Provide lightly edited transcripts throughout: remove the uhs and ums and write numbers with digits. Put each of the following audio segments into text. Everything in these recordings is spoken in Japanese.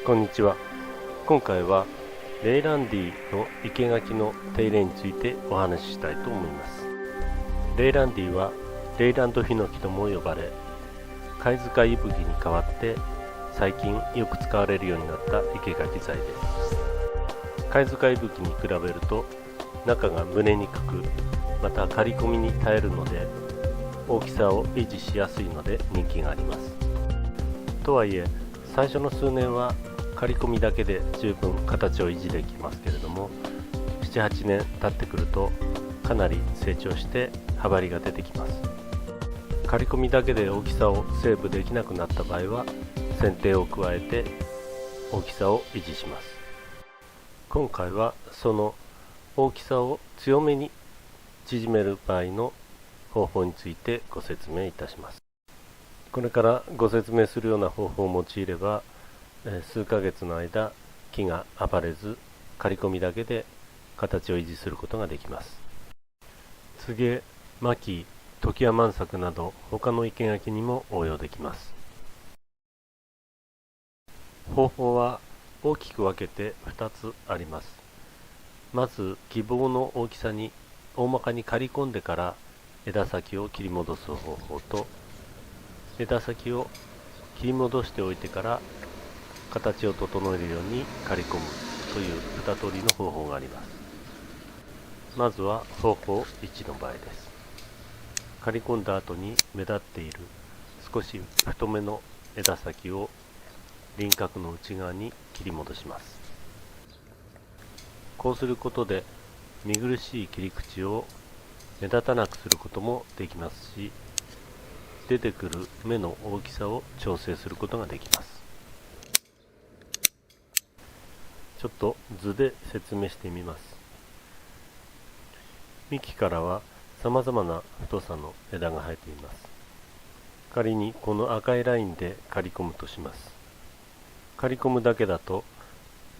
こんにちは。今回はレイランディの生け垣の手入れについてお話ししたいと思います。レイランディはレイランドヒノキとも呼ばれ、貝塚いぶきに代わって最近よく使われるようになった生け垣材です。貝塚いぶきに比べると中が蒸れにくく、また刈り込みに耐えるので大きさを維持しやすいので人気があります。とはいえ最初の数年は刈り込みだけで十分形を維持できますけれども、7、8年経ってくるとかなり成長して葉張りが出てきます。刈り込みだけで大きさをセーブできなくなった場合は剪定を加えて大きさを維持します。今回はその大きさを強めに縮める場合の方法についてご説明いたします。これからご説明するような方法を用いれば数ヶ月の間木が暴れず刈り込みだけで形を維持することができます。ツゲ、マキ、トキワマンサクなど他の生け垣にも応用できます。方法は大きく分けて2つあります。まず希望の大きさに大まかに刈り込んでから枝先を切り戻す方法と、枝先を切り戻しておいてから形を整えるように刈り込むという2通りの方法があります。まずは方法1の場合です。刈り込んだ後に目立っている少し太めの枝先を輪郭の内側に切り戻します。こうすることで見苦しい切り口を目立たなくすることもできますし、出てくる芽の大きさを調整することができます。ちょっと図で説明してみます。幹からは様々な太さの枝が生えています。仮にこの赤いラインで刈り込むとします。刈り込むだけだと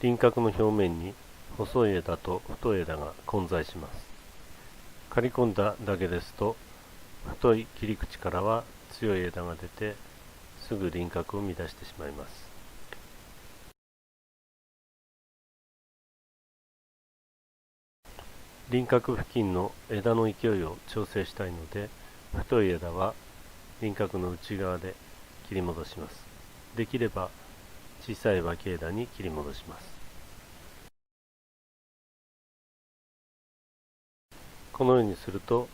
輪郭の表面に細い枝と太い枝が混在します。刈り込んだだけですと太い切り口からは強い枝が出てすぐ輪郭を乱してしまいます。輪郭付近の枝の勢いを調整したいので、太い枝は輪郭の内側で切り戻します。できれば小さい脇枝に切り戻します。このようにすると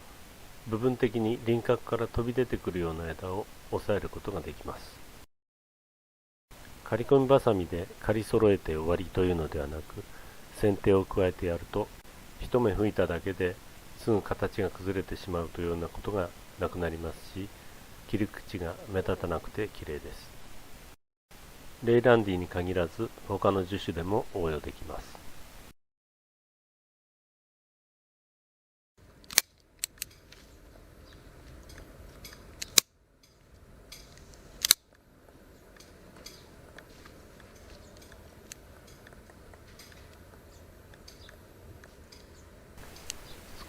部分的に輪郭から飛び出てくるような枝を押さえることができます。刈り込みばさみで刈り揃えて終わりというのではなく、剪定を加えてやると一目吹いただけですぐ形が崩れてしまうというようなことがなくなりますし、切り口が目立たなくて綺麗です。レイランディに限らず他の樹種でも応用できます。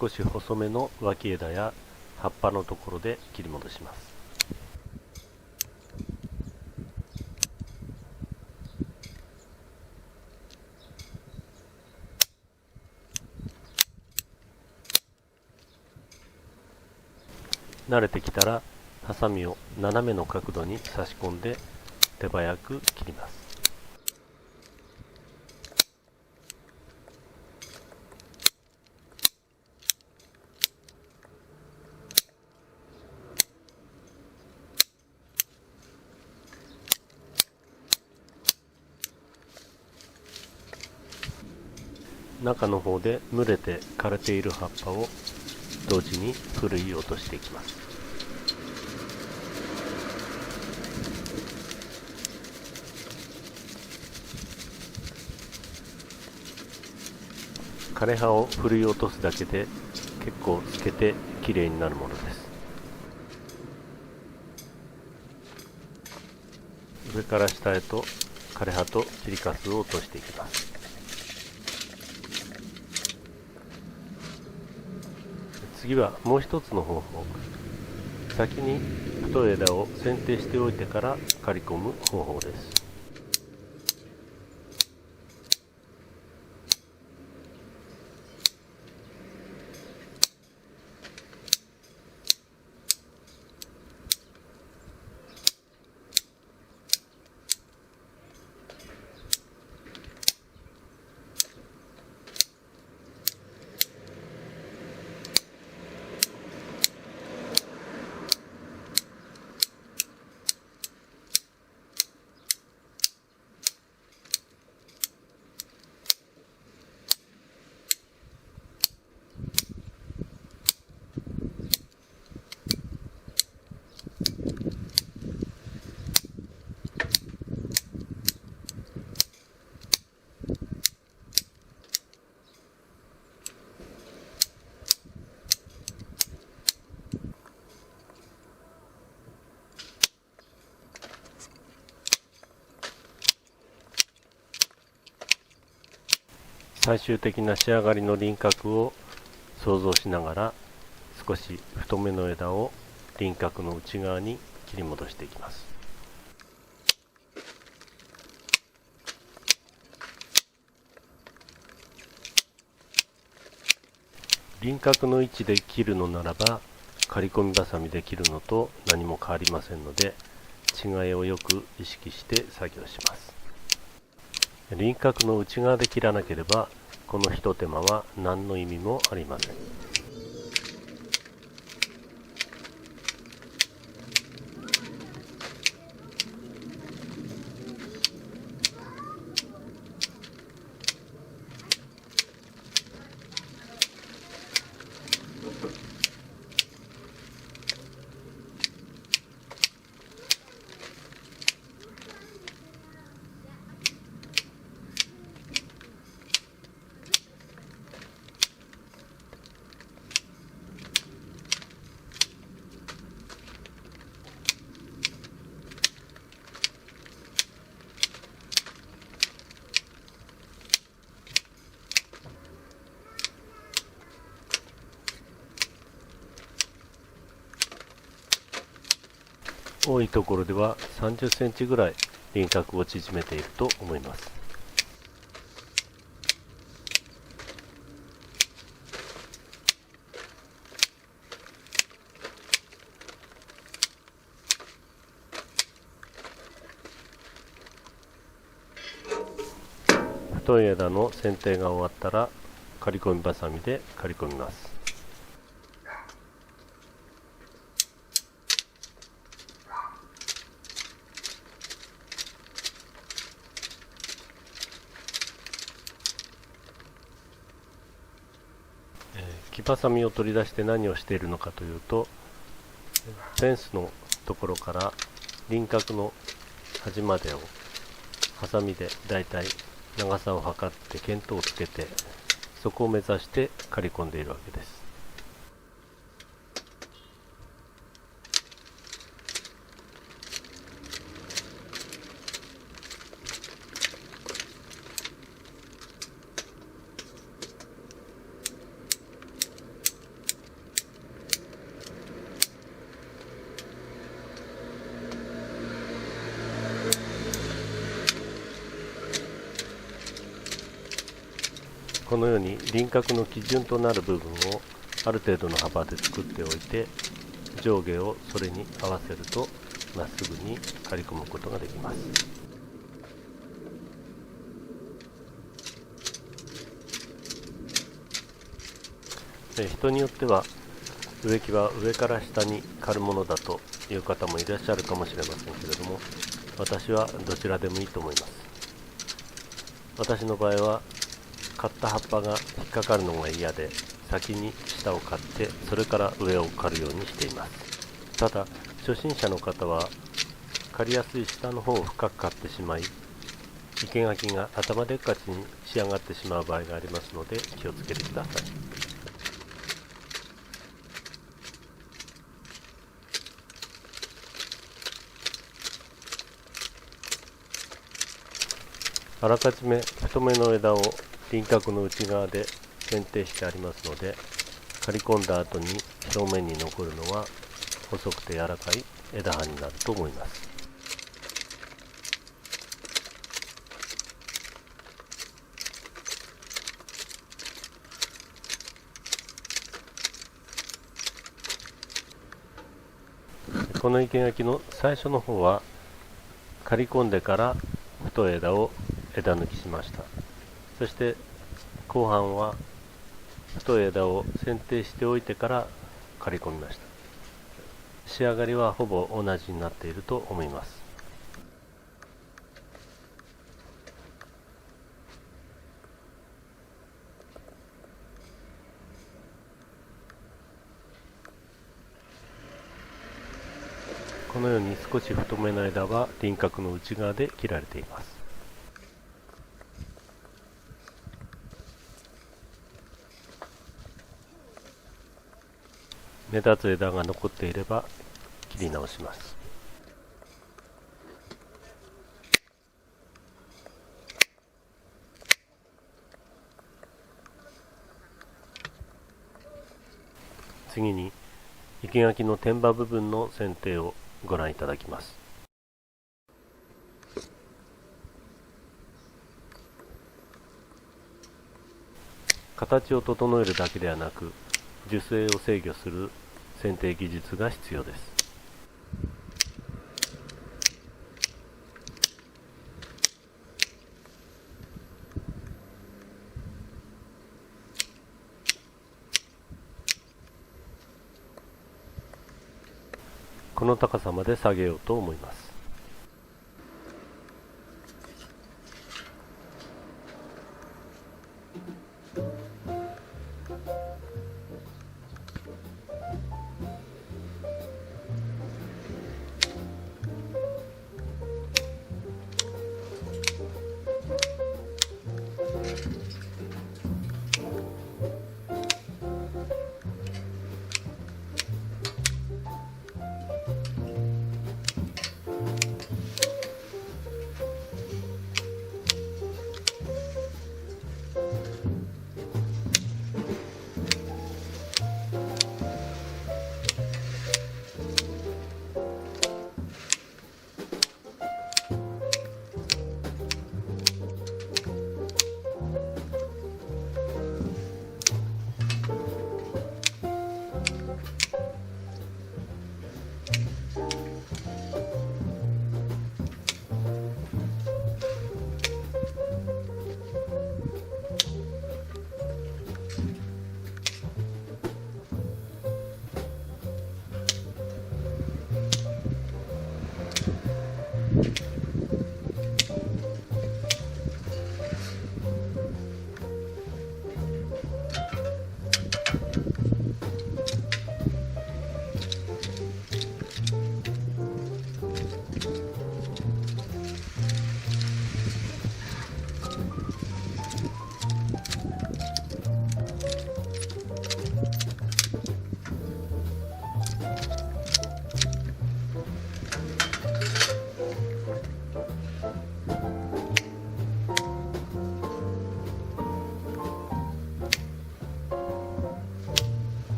少し細めの脇枝や葉っぱのところで切り戻します。慣れてきたらハサミを斜めの角度に差し込んで手早く切ります。中の方で蒸れて枯れている葉っぱを同時にふるい落としていきます。枯れ葉をふるい落とすだけで結構透けてきれいになるものです。上から下へと枯れ葉と切りかすを落としていきます。次はもう一つの方法。先に太い枝を剪定しておいてから刈り込む方法です。最終的な仕上がりの輪郭を想像しながら、少し太めの枝を輪郭の内側に切り戻していきます。輪郭の位置で切るのならば、刈り込みバサミで切るのと何も変わりませんので、違いをよく意識して作業します。輪郭の内側で切らなければ、この一手間は何の意味もありません。多いところでは30センチぐらい輪郭を縮めていると思います。太い枝の剪定が終わったら、刈り込みバサミで刈り込みます。木バサミを取り出して何をしているのかというと、フェンスのところから輪郭の端までをハサミでだいたい長さを測って見当をつけて、そこを目指して刈り込んでいるわけです。このように輪郭の基準となる部分をある程度の幅で作っておいて、上下をそれに合わせるとまっすぐに刈り込むことができます。人によっては植木は上から下に刈るものだという方もいらっしゃるかもしれませんけれども、私はどちらでもいいと思います。私の場合は刈った葉っぱが引っかかるのが嫌で、先に下を刈ってそれから上を刈るようにしています。ただ初心者の方は刈りやすい下の方を深く刈ってしまい、生け垣が頭でっかちに仕上がってしまう場合がありますので、気をつけてください。あらかじめ太めの枝を輪郭の内側で剪定してありますので、刈り込んだ後に表面に残るのは細くて柔らかい枝葉になると思います。この生け垣の最初の方は刈り込んでから太い枝を枝抜きしました。そして後半は太い枝を剪定しておいてから刈り込みました。仕上がりはほぼ同じになっていると思います。このように少し太めの枝は輪郭の内側で切られています。目立つ枝が残っていれば切り直します。次に生垣の天場部分の剪定をご覧いただきます。形を整えるだけではなく、樹勢を制御する剪定技術が必要です。この高さまで下げようと思います。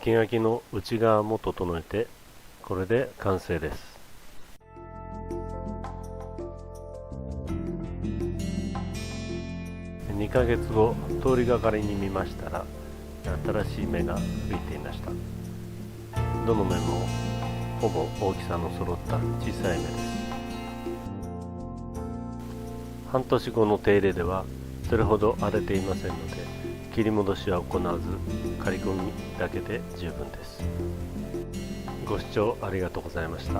生垣の内側も整えて、これで完成です。2ヶ月後、通りがかりに見ましたら、新しい芽が吹いていました。どの芽もほぼ大きさの揃った小さい芽です。半年後の手入れではそれほど荒れていませんので、切り戻しは行わず刈り込みだけで十分です。ご視聴ありがとうございました。